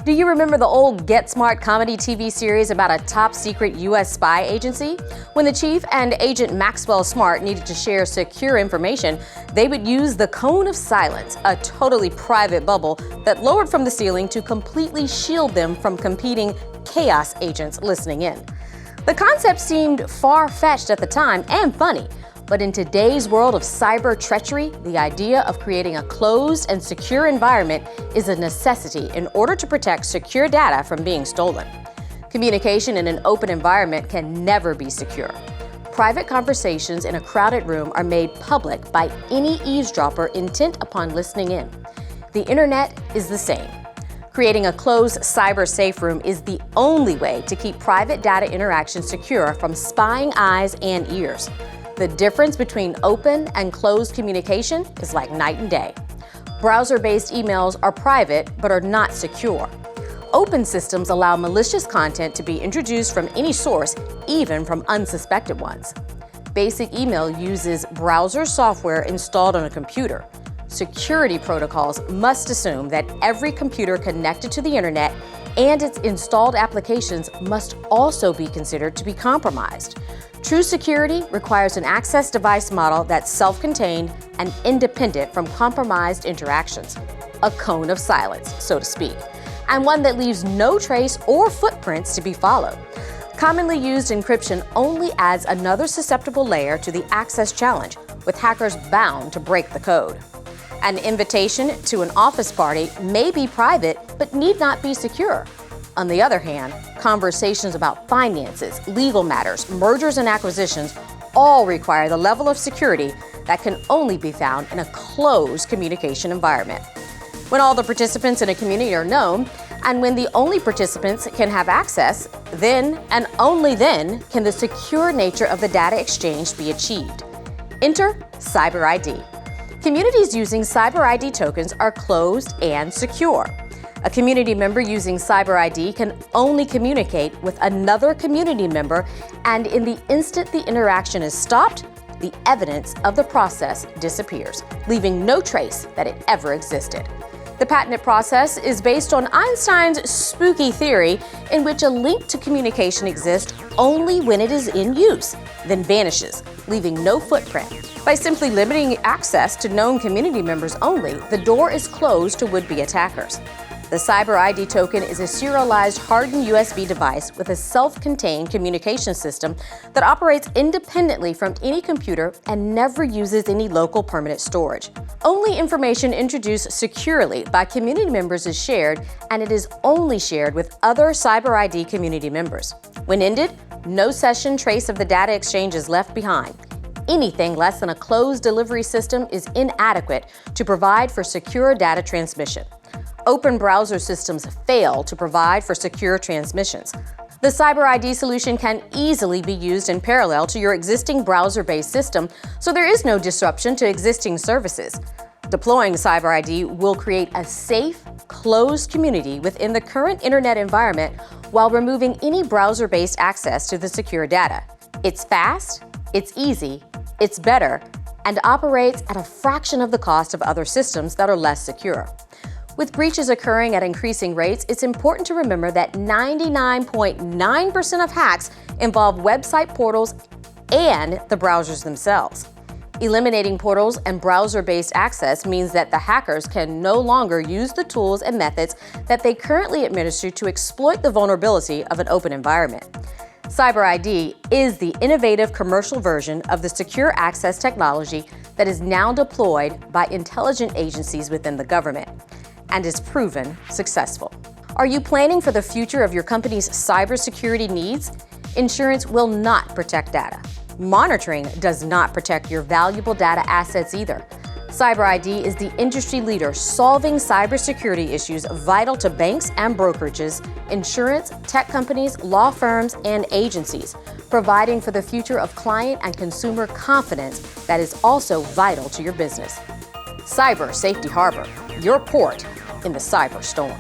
Do you remember the old Get Smart comedy TV series about a top-secret U.S. spy agency? When the chief and Agent Maxwell Smart needed to share secure information, they would use the cone of silence, a totally private bubble that lowered from the ceiling to completely shield them from competing chaos agents listening in. The concept seemed far-fetched at the time and funny. But in today's world of cyber treachery, the idea of creating a closed and secure environment is a necessity in order to protect secure data from being stolen. Communication in an open environment can never be secure. Private conversations in a crowded room are made public by any eavesdropper intent upon listening in. The internet is the same. Creating a closed cyber safe room is the only way to keep private data interactions secure from spying eyes and ears. The difference between open and closed communication is like night and day. Browser-based emails are private but are not secure. Open systems allow malicious content to be introduced from any source, even from unsuspected ones. Basic email uses browser software installed on a computer. Security protocols must assume that every computer connected to the internet and its installed applications must also be considered to be compromised. True security requires an access device model that's self-contained and independent from compromised interactions, a cone of silence, so to speak, and one that leaves no trace or footprints to be followed. Commonly used encryption only adds another susceptible layer to the access challenge, with hackers bound to break the code. An invitation to an office party may be private but need not be secure. On the other hand, conversations about finances, legal matters, mergers and acquisitions all require the level of security that can only be found in a closed communication environment. When all the participants in a community are known, and when the only participants can have access, then and only then can the secure nature of the data exchange be achieved. Enter Cyber ID. Communities using Cyber ID tokens are closed and secure. A community member using Cyber ID can only communicate with another community member, and in the instant the interaction is stopped, the evidence of the process disappears, leaving no trace that it ever existed. The patented process is based on Einstein's spooky theory in which a link to communication exists only when it is in use, then vanishes, leaving no footprint. By simply limiting access to known community members only, the door is closed to would-be attackers. The Cyber ID token is a serialized hardened USB device with a self-contained communication system that operates independently from any computer and never uses any local permanent storage. Only information introduced securely by community members is shared, and it is only shared with other Cyber ID community members. When ended, no session trace of the data exchange is left behind. Anything less than a closed delivery system is inadequate to provide for secure data transmission. Open browser systems fail to provide for secure transmissions. The Cyber ID solution can easily be used in parallel to your existing browser-based system, so there is no disruption to existing services. Deploying Cyber ID will create a safe, closed community within the current internet environment while removing any browser-based access to the secure data. It's fast, it's easy, it's better, and operates at a fraction of the cost of other systems that are less secure. With breaches occurring at increasing rates, it's important to remember that 99.9% of hacks involve website portals and the browsers themselves. Eliminating portals and browser-based access means that the hackers can no longer use the tools and methods that they currently administer to exploit the vulnerability of an open environment. Cyber ID is the innovative commercial version of the secure access technology that is now deployed by intelligence agencies within the government and is proven successful. Are you planning for the future of your company's cybersecurity needs? Insurance will not protect data. Monitoring does not protect your valuable data assets either. Cyber ID is the industry leader solving cybersecurity issues vital to banks and brokerages, insurance, tech companies, law firms, and agencies, providing for the future of client and consumer confidence that is also vital to your business. Cyber Safety Harbor, your port in the cyber storm.